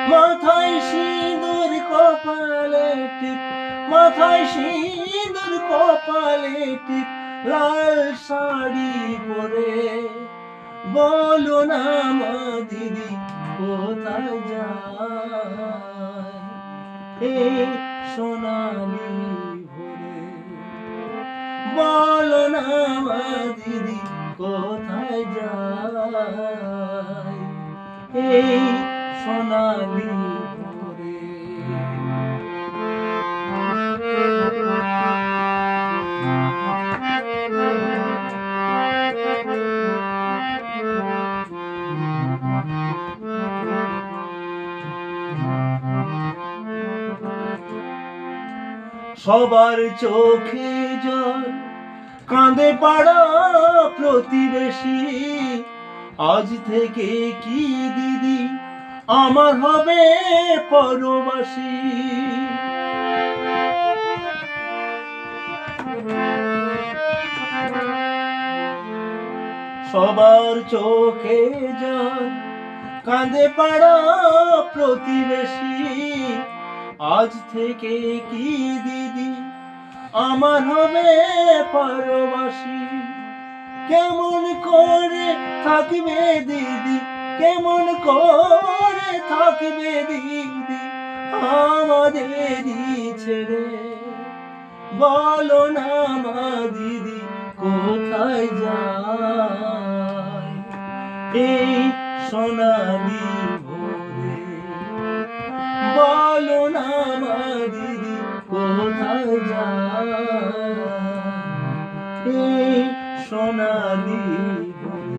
মাথায় সিঁদুর কপালে টিপ, মাথায় সিঁদুর কপালে টিপ, লাল শাড়ি পরে বলো না মা দিদি কোথায় যায় এই সোনালি ভোরে। বলো না মা দিদি কোথায় যায় এই সোনালি ভোরে। সবার চোখে জল, কাঁদে পাড়া প্রতিবেশী, আজ থেকে কি দিদি আমার হবে পরবাসী। সবার চোখে জল, কাঁদে পাড়া প্রতিবেশী, আজ থেকে কি দিদি আমার হবে পরবাসী। কেমন করে থাকবে দিদি, কেমন করে থাকবে দিদি আমাদেরই ছেড়ে। বলো না মা দিদি কোথায় যায় এই সোনালি ভোরে। বলো না মা দিদি কোথায় যায় এই সোনালি